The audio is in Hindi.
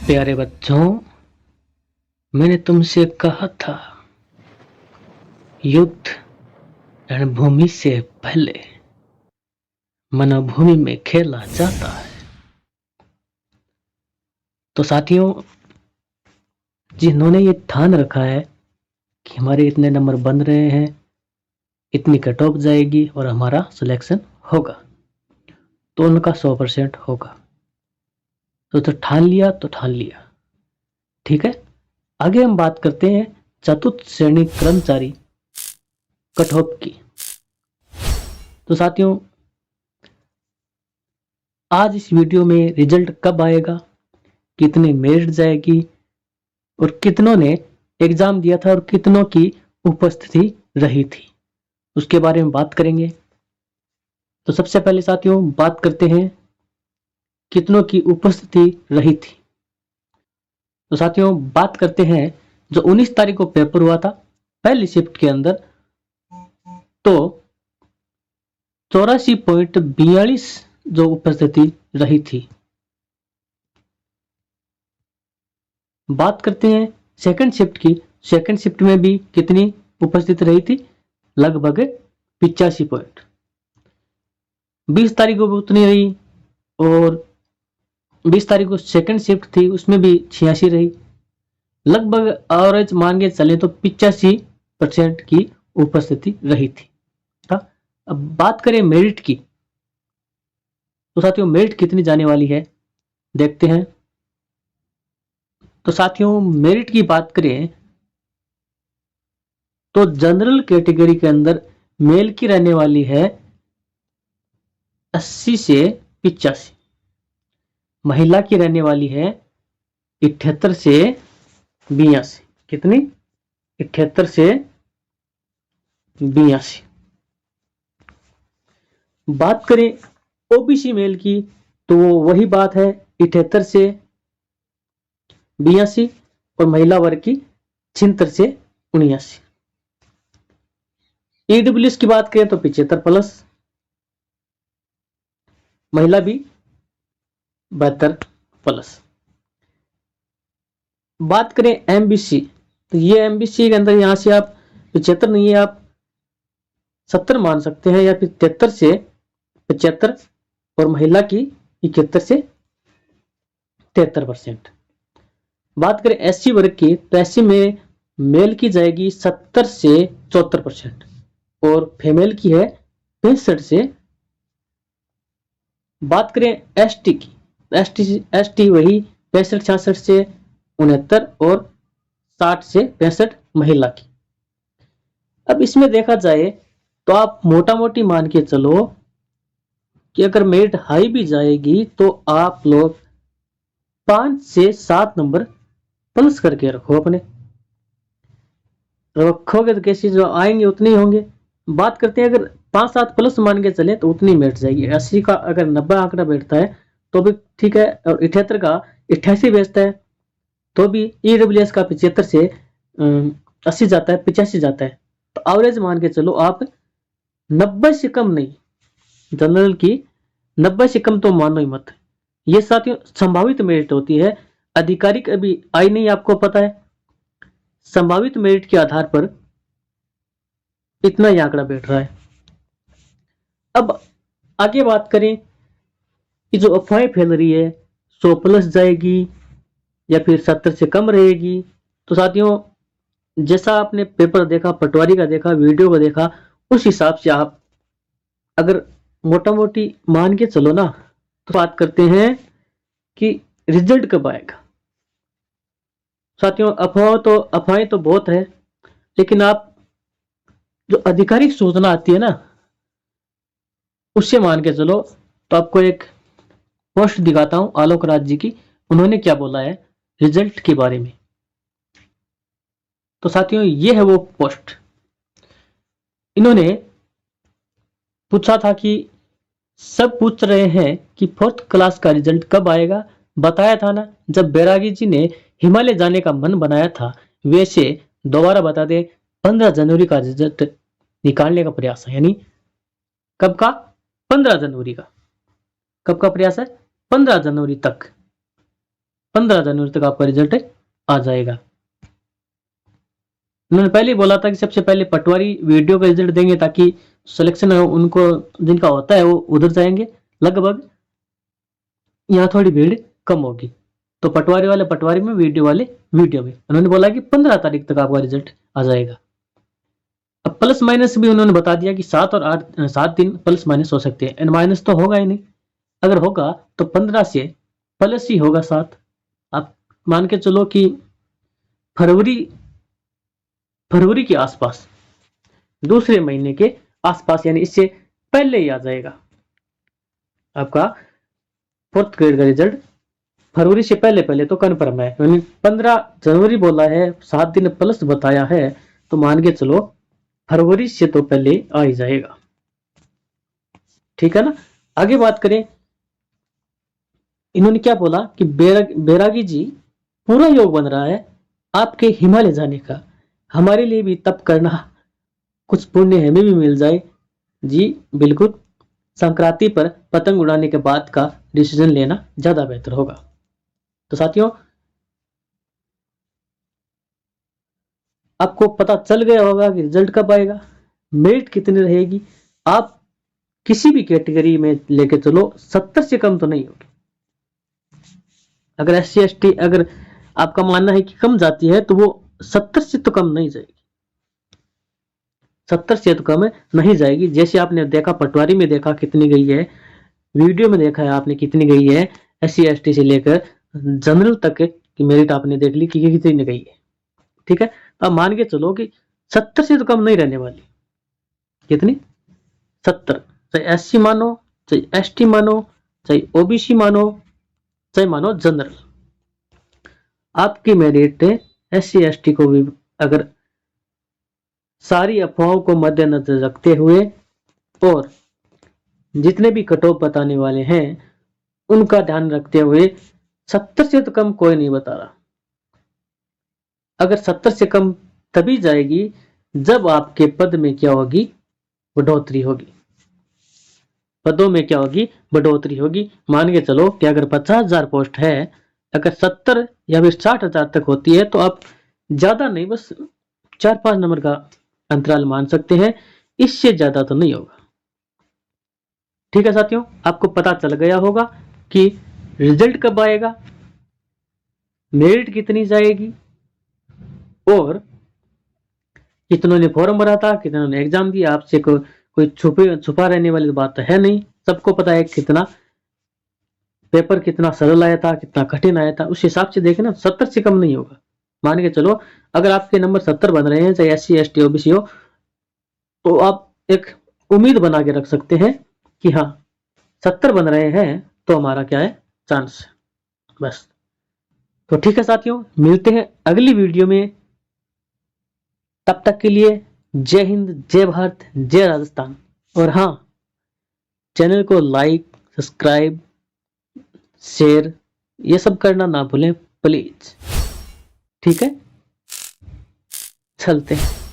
प्यारे बच्चों, मैंने तुमसे कहा था युद्ध रणभूमि से पहले मनोभूमि में खेला जाता है। तो साथियों, जिन्होंने ये ठान रखा है कि हमारे इतने नंबर बन रहे हैं, इतनी कट ऑफ जाएगी और हमारा सिलेक्शन होगा, तो उनका 100% होगा। तो ठान लिया तो ठान लिया, ठीक है। आगे हम बात करते हैं चतुर्थ श्रेणी कर्मचारी कट ऑफ की। तो साथियों, आज इस वीडियो में रिजल्ट कब आएगा, कितनी मेरिट जाएगी और कितनों ने एग्जाम दिया था और कितनों की उपस्थिति रही थी, उसके बारे में बात करेंगे। तो सबसे पहले साथियों बात करते हैं कितनों की उपस्थिति रही थी। तो साथियों बात करते हैं जो 19 तारीख को पेपर हुआ था पहली शिफ्ट के अंदर, तो 84.42 जो उपस्थिति रही थी। बात करते हैं सेकंड शिफ्ट की। सेकंड शिफ्ट में भी कितनी उपस्थिति रही थी, लगभग 85 पॉइंट। 20 तारीख को भी उतनी रही और 20 तारीख को सेकंड शिफ्ट थी, उसमें भी 86 रही। लगभग एवरेज मान के चले तो 85% की उपस्थिति रही थी। अब बात करें मेरिट की, तो साथियों मेरिट कितनी जाने वाली है देखते हैं। तो साथियों मेरिट की बात करें तो जनरल कैटेगरी के अंदर मेल की रहने वाली है 80 से 85, महिला की रहने वाली है 78 से 82। कितनी? 78 से 82। बात करें ओबीसी मेल की तो वही बात है 78 से 82 और महिला वर्ग की 76 से 79। ईडब्ल्यूएस की बात करें तो 75 प्लस, महिला भी 72 प्लस। बात करें एमबीसी, तो ये एमबीसी के अंदर यहां से आप 75 नहीं है, आप 70 मान सकते हैं या फिर 73 से 75 और महिला की 71 से 73%। बात करें एससी वर्ग की तो एससी में मेल की जाएगी 70 से 74% और फीमेल की है 65 से। बात करें एसटी की, एसटी वही 65-66 से 69 और 60 से 65 महिला की। अब इसमें देखा जाए तो आप मोटा मोटी मान के चलो कि अगर मेरिट हाई भी जाएगी तो आप लोग 5 से 7 नंबर प्लस करके रखो, अपने रखोगे तो कैसे जो आएंगे उतने ही होंगे। बात करते हैं अगर 5-7 प्लस मान के चले तो उतनी बैठ जाएगी। 80 का अगर 90 आंकड़ा बैठता है तो भी ठीक है, और 78 का 88 बैठता है तो भी ईडब्ल्यूएस का 75 से 80 जाता है, 85 जाता है। तो एवरेज मान के चलो आप 90 से कम नहीं, जनरल की 90 से कम तो मानो ही मत। ये साथियों संभावित मेरिट होती है, आधिकारिक अभी आई नहीं, आपको पता है। संभावित मेरिट के आधार पर इतना ही आंकड़ा बैठ रहा है। अब आगे बात करें कि जो अफवाहें फैल रही है 100 प्लस जाएगी या फिर 70 से कम रहेगी, तो साथियों जैसा आपने पेपर देखा, पटवारी का देखा, वीडियो का देखा, उस हिसाब से आप अगर मोटा मोटी मान के चलो ना, तो बात करते हैं कि रिजल्ट कब आएगा। साथियों अफवाहें तो बहुत है, लेकिन आप जो आधिकारिक सूचना आती है ना उससे मान के चलो। तो आपको एक पोस्ट दिखाता हूं आलोक राज जी की, उन्होंने क्या बोला है रिजल्ट के बारे में। तो साथियों ये है वो पोस्ट। इन्होंने पूछा था कि सब पूछ रहे हैं कि 4th क्लास का रिजल्ट कब आएगा। बताया था ना जब बैरागी जी ने हिमालय जाने का मन बनाया था, वैसे दोबारा बता दे 15 जनवरी का रिजल्ट निकालने का प्रयास है। यानी कब का? 15 जनवरी का। कब का प्रयास है? 15 जनवरी तक। 15 जनवरी तक आपका रिजल्ट आ जाएगा। उन्होंने पहले ही बोला था कि सबसे पहले पटवारी वीडियो का रिजल्ट देंगे ताकि सिलेक्शन उनको जिनका होता है वो उधर जाएंगे, लगभग यहाँ थोड़ी भीड़ कम होगी। तो पटवारी वाले पटवारी में, वीडियो वाले वीडियो में। उन्होंने बोला कि 15 तारीख तक आपका रिजल्ट आ जाएगा। अब प्लस माइनस भी उन्होंने बता दिया कि 7 और 8, 7 दिन प्लस माइनस हो सकते हैं, एंड माइनस तो होगा ही नहीं। अगर होगा तो 15 से प्लस ही होगा 7। आप मान के चलो कि फरवरी के आसपास, दूसरे महीने के आसपास, यानी इससे पहले ही आ जाएगा आपका 4th ग्रेड का रिजल्ट। फरवरी से पहले पहले तो कन्फर्म है, यानी 15 जनवरी बोला है, 7 दिन प्लस बताया है, तो मान के चलो फरवरी से तो पहले आ ही जाएगा। ठीक है ना। आगे बात करें, इन्होंने क्या बोला कि बैरागी जी, पूरा योग बन रहा है आपके हिमालय जाने का, हमारे लिए भी तप करना, कुछ पुण्य हमें भी मिल जाए। जी बिल्कुल, संक्रांति पर पतंग उड़ाने के बाद का डिसीजन लेना ज्यादा बेहतर होगा। तो साथियों, आपको पता चल गया होगा कि रिजल्ट कब आएगा, मेरिट कितनी रहेगी। आप किसी भी कैटेगरी में लेके चलो, 70 से कम तो नहीं होगी। अगर SC ST अगर आपका मानना है कि कम जाती है तो वो 70 से तो कम नहीं जाएगी, 70 से तो कम नहीं जाएगी। जैसे आपने देखा पटवारी में देखा कितनी गई है, वीडियो में देखा है आपने कितनी गई है, SC ST से लेकर जनरल तक की मेरिट आपने देख ली कि कितनी गई है। ठीक है, तो आप मान के चलो कि 70 से तो कम नहीं रहने वाली। कितनी? 70। चाहे SC मानो, चाहे ST मानो, चाहे OBC मानो, चाहे मानो जनरल, आपकी मेरिट SC ST को भी अगर सारी अफवाहों को मद्देनजर रखते हुए और जितने भी कट ऑफ बताने वाले हैं उनका ध्यान रखते हुए 70 से तो कम कोई नहीं बता रहा। अगर 70 से कम तभी जाएगी जब आपके पद में क्या होगी, बढ़ोतरी होगी। पदों में क्या होगी, बढ़ोतरी होगी। मान के चलो कि अगर 50,000 पोस्ट है, अगर 70 या फिर 60,000 तक होती है तो आप ज्यादा नहीं, बस 4-5 नंबर का अंतराल मान सकते हैं, इससे ज्यादा तो नहीं होगा। ठीक है साथियों, आपको पता चल गया होगा कि रिजल्ट कब आएगा, मेरिट कितनी जाएगी, और कितनों ने फॉर्म भरा था, कितनों ने एग्जाम दिया। आपसे कोई छुपा रहने वाली बात तो है नहीं, सबको पता है कितना पेपर कितना सरल आया था, कितना कठिन आया था। उस हिसाब से देखें ना, 70 से कम नहीं होगा। मान के चलो अगर आपके नंबर 70 बन रहे हैं, चाहे SC ST OBC हो, तो आप एक उम्मीद बना के रख सकते हैं कि हाँ 70 बन रहे हैं तो हमारा क्या है, चांस। बस। तो ठीक है साथियों, मिलते हैं अगली वीडियो में। तब तक के लिए जय हिंद, जय भारत, जय राजस्थान। और हाँ, चैनल को लाइक, सब्सक्राइब, शेयर ये सब करना ना भूलें प्लीज। ठीक है, चलते हैं।